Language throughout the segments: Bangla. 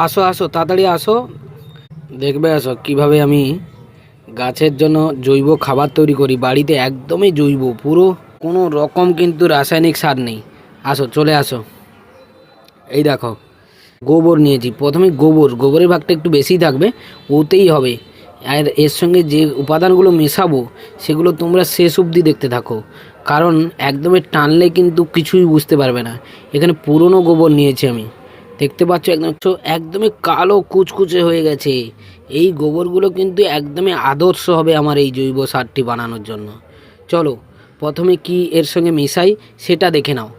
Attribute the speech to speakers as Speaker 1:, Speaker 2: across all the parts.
Speaker 1: আসো আসো তাড়াতাড়ি আসো, দেখবে আসো কিভাবে আমি গাছের জন্য জৈব খাবার তৈরি করি বাড়িতে, একদমই জৈব, পুরো কোনো রকম কিন্তু রাসায়নিক সার নেই। আসো চলে আসো। এই দেখো গোবর নিয়েছি, প্রথমে গোবরের ভাগটা একটু বেশিই থাকবে, ওতেই হবে। আর এর সঙ্গে যে উপাদানগুলো মেশাবো সেগুলো তোমরা শেষ অবধি দেখতে থাকো, কারণ একদমই টানলে কিন্তু কিছুই বুঝতে পারবে না। এখানে পুরনো গোবর নিয়েছি আমি, দেখতে পাচ্ছ একদমই কালো কুচকুচে হয়ে গেছে। এই গোবরগুলো কিন্তু একদমই আদর্শ হবে আমার এই জৈব সারটি বানানোর জন্য। চলো প্রথমে কি এর সঙ্গে মেশাই সেটা দেখে নাও।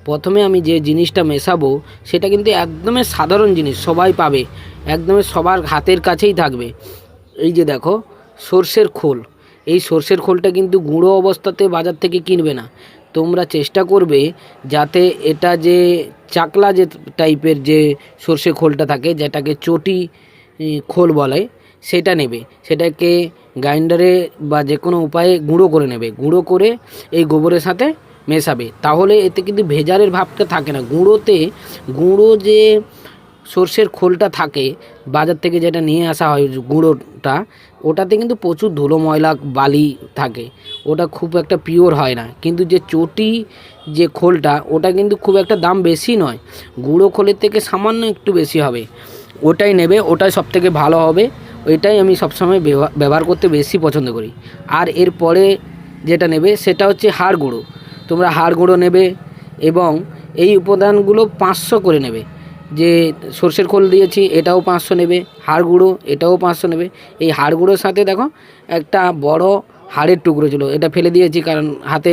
Speaker 1: প্রথমে আমি যে জিনিসটা মেশাবো সেটা কিন্তু একদমই সাধারণ জিনিস, সবাই পাবে, একদমই সবার হাতের কাছেই থাকবে। এই যে দেখো সর্ষের খোল, এই সর্ষের খোলটা কিন্তু গুঁড়ো অবস্থাতে বাজার থেকে কিনবে না। তোমরা চেষ্টা করবে যাতে এটা যে চাকলা যে টাইপের যে সর্ষে খোলটা থাকে, যেটাকে চটি খোল বলে, সেটা নেবে। সেটাকে গ্রাইন্ডারে বা যে কোনো উপায়ে গুঁড়ো করে নেবে, গুঁড়ো করে এই গোবরের সাথে মেশাবে। তাহলে এতে কিন্তু ভেজালের ভাবটা থাকে না। গুঁড়ো যে সর্ষের খোলটা থাকে বাজার থেকে, যেটা নিয়ে আসা হয় গুঁড়োটা, ওটাতে কিন্তু প্রচুর ধুলো ময়লা বালি থাকে, ওটা খুব একটা পিওর হয় না। কিন্তু যে চটি যে খোলটা, ওটা কিন্তু খুব একটা দাম বেশি নয়, গুঁড়ো খোলের থেকে সামান্য একটু বেশি হবে। ওটাই নেবে, ওটাই সবথেকে ভালো হবে। ওইটাই আমি সবসময় ব্যবহার করতে বেশি পছন্দ করি। আর এরপরে যেটা নেবে সেটা হচ্ছে হাড় গুঁড়ো। তোমরা হাড় গুঁড়ো নেবে এবং এই উপাদানগুলো 500 করে নেবে। যে সর্ষের খোল দিয়েছি এটাও 500 নেবে, হাড় গুঁড়ো এটাও 500 নেবে। এই হাড় গুঁড়োর সাথে দেখো একটা বড় হাড়ের টুকরো ছিল, এটা ফেলে দিয়েছি কারণ হাতে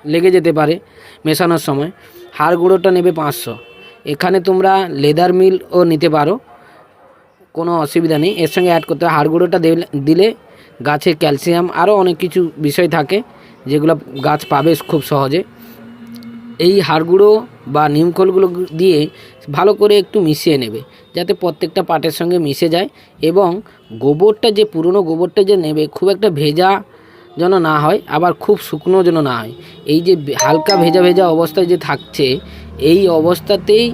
Speaker 1: লেগে যেতে পারে মেশানোর সময়। হাড় গুঁড়োটা নেবে 500। এখানে তোমরা লেদার মিলও নিতে পারো, কোনো অসুবিধা নেই। এর সঙ্গে অ্যাড করতে হবে হাড় গুঁড়োটা দিলে গাছে ক্যালসিয়াম আরও অনেক কিছু বিষয় থাকে যেগুলো গাছ পাবে খুব সহজে। এই হাড় গুঁড়ো বা নিমখোলগুলো দিয়ে ভালো করে একটু মিশিয়ে নেবে, যাতে প্রত্যেকটা পাটের সঙ্গে মিশে যায়। এবং গোবরটা যে পুরনো গোবরটা যে নেবে খুব একটা ভেজা যেন না হয়, আবার খুব শুকনো যেন না হয়। এই যে হালকা ভেজা ভেজা অবস্থায় যে থাকছে, এই অবস্থাতেই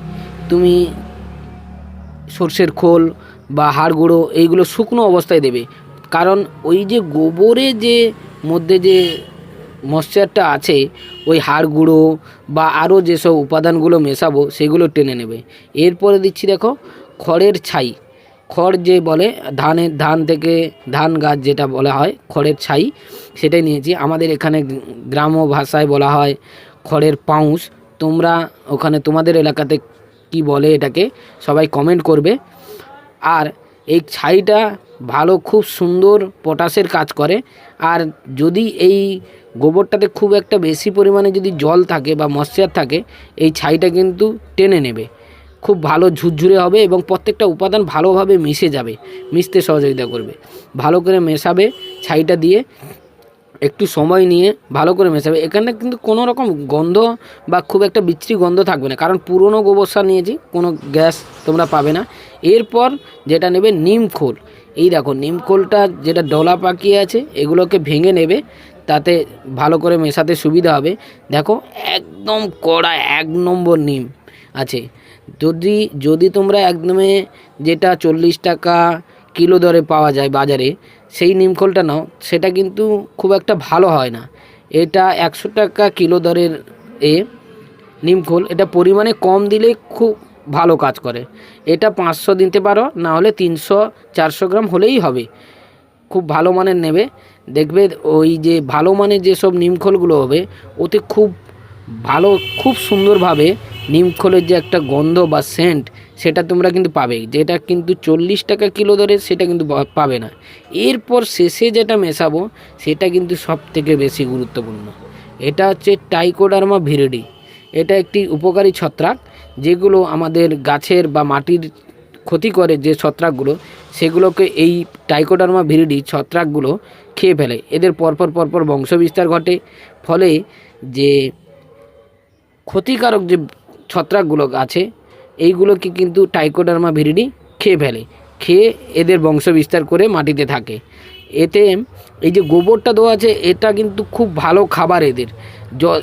Speaker 1: তুমি সর্ষের খোল বা হাড় গুঁড়ো এইগুলো শুকনো অবস্থায় দেবে। কারণ ওই যে গোবরে যে মধ্যে যে ময়েশ্চারটা আছে, ওই হাড় গুঁড়ো বা আরও যেসব উপাদানগুলো মেশাবো সেগুলো টেনে নেবে। এরপরে দিচ্ছি দেখো খড়ের ছাই। খড় যে বলে ধান থেকে ধান গাছ যেটা বলা হয় খড়ের ছাই, সেটাই নিয়েছি। আমাদের এখানে গ্রাম্য ভাষায় বলা হয় খড়ের পাউস। তোমরা ওখানে তোমাদের এলাকাতে কি বলে এটাকে সবাই কমেন্ট করবে। আর এই ছাইটা ভালো, খুব সুন্দর পটাশের কাজ করে। আর যদি এই গোবরটাতে খুব একটা বেশি পরিমাণে যদি জল থাকে বা ময়েশ্চার থাকে, এই ছাইটা কিন্তু টেনে নেবে, খুব ভালো ঝুরঝুরে হবে এবং প্রত্যেকটা উপাদান ভালোভাবে মিশে যাবে, মিশতে সহযোগিতা করবে। ভালো করে মেশাবে ছাইটা দিয়ে, একটু সময় নিয়ে ভালো করে মেশাবে। এখানে কিন্তু কোনো রকম গন্ধ বা খুব একটা বিশ্রী গন্ধ থাকবে না, কারণ পুরনো গোবর সার নিয়েছি, কোনো গ্যাস তোমরা পাবে না। এরপর যেটা নেবে নিমখোল। এই দেখো নিমখোলটা যেটা ডলা পাকিয়ে আছে, এগুলোকে ভেঙে নেবে, তাতে ভালো করে মেশাতে সুবিধা হবে। দেখো একদম কড়া 1 নম্বর নিম আছে। যদি তোমরা একদমে যেটা 40 টাকা কিলো দরে পাওয়া যায় বাজারে, সেই নিমখোলটা নাও, সেটা কিন্তু খুব একটা ভালো হয় না। এটা 100 টাকা কিলো দরের নিমখোল, এটা পরিমাণে কম দিলে খুব ভালো কাজ করে। এটা 500 দিতে পারো, না হলে 300-400 গ্রাম হলেই হবে। খুব ভালো মানের নেবে, দেখবে ওই যে ভালো মানের যেসব নিমখোলগুলো হবে, ওতে খুব ভালো, খুব সুন্দরভাবে নিমখোলের যে একটা গন্ধ বা সেন্ট, সেটা তোমরা কিন্তু পাবে, যেটা কিন্তু 40 টাকা কিলো দরে সেটা কিন্তু পাবে না। এরপর শেষে যেটা মেশাবো সেটা কিন্তু সব থেকে বেশি গুরুত্বপূর্ণ। এটা হচ্ছে ট্রাইকোডার্মা ভিরিডি। এটা একটি উপকারী ছত্রাক, যেগুলো আমাদের গাছের বা মাটির ক্ষতি করে যে ছত্রাকগুলো, সেগুলোকে এই ট্রাইকোডার্মা ভিরিডি ছত্রাকগুলো খেয়ে ফেলে। এদের পরপর বংশবিস্তার ঘটে, ফলে যে ক্ষতিকারক যে ছত্রাকগুলো আছে এইগুলোকে কিন্তু ট্রাইকোডার্মা ভিরিডি খেয়ে ফেলে, খেয়ে এদের বংশবিস্তার করে মাটিতে থাকে। এতে এই যে গোবরটা দেওয়া আছে, এটা কিন্তু খুব ভালো খাবার এদের।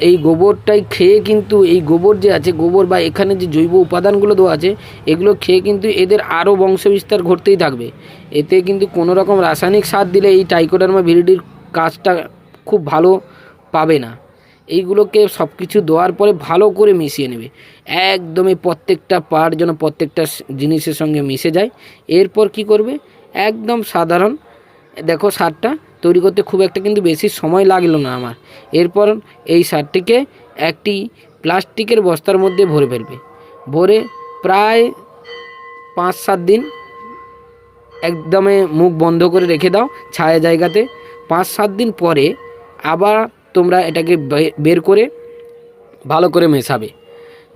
Speaker 1: এই গোবরটাই খেয়ে কিন্তু এই গোবর যে আছে, গোবর বা এখানে যে জৈব উপাদানগুলো দেওয়া আছে, এগুলো খেয়ে কিন্তু এদের আরও বংশবিস্তার ঘটতেই থাকবে। এতে কিন্তু কোনো রকম রাসায়নিক সার দিলে এই ট্রাইকোডার্মা ভিরিডির কাজটা খুব ভালো পাবে না। এইগুলোকে সব কিছু দেওয়ার পরে ভালো করে মিশিয়ে নেবে, একদমই প্রত্যেকটা পার্ট যেন প্রত্যেকটা জিনিসের সঙ্গে মিশে যায়। এরপর কি করবে, একদম সাধারণ, দেখো সারটা তৈরি করতে খুব একটা কিন্তু বেশি সময় লাগলো না আমার। এরপর এই সারটিকে একটি প্লাস্টিকের বস্তার মধ্যে ভরে ফেলবে, ভরে প্রায় 5-7 দিন একদমই মুখ বন্ধ করে রেখে দাও ছায়া জায়গাতে। 5-7 দিন পরে আবার তোমরা এটাকে বের করে ভালো করে মেশাবে।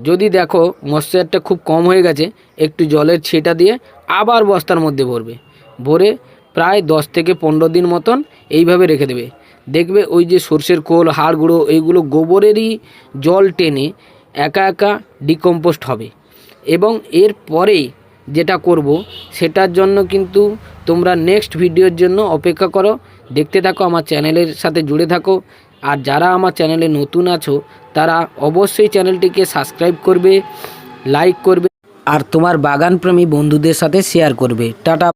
Speaker 1: যদি দেখো ময়েশ্চারটা খুব কম হয়ে গেছে, একটু জলের ছিটা দিয়ে আবার বস্তার মধ্যে ভরবে, ভরে প্রায় 10 থেকে 15 দিন মতন এইভাবে রেখে দেবে। দেখবে ওই যে সর্ষের খোল, হাড় গুঁড়ো, এইগুলো গোবরেরই জল টেনে একা একা ডিকম্পোস্ট হবে। এবং এর পরেই যেটা করব সেটার জন্য কিন্তু তোমরা নেক্সট ভিডিওর জন্য অপেক্ষা করো, দেখতে থাকো, আমার চ্যানেলের সাথে জুড়ে থাকো। আর যারা আমার চ্যানেলে নতুন আছো তারা অবশ্যই চ্যানেলটিকে সাবস্ক্রাইব করবে, লাইক করবে আর তোমার বাগানপ্রেমী বন্ধুদের সাথে শেয়ার করবে। টাটা।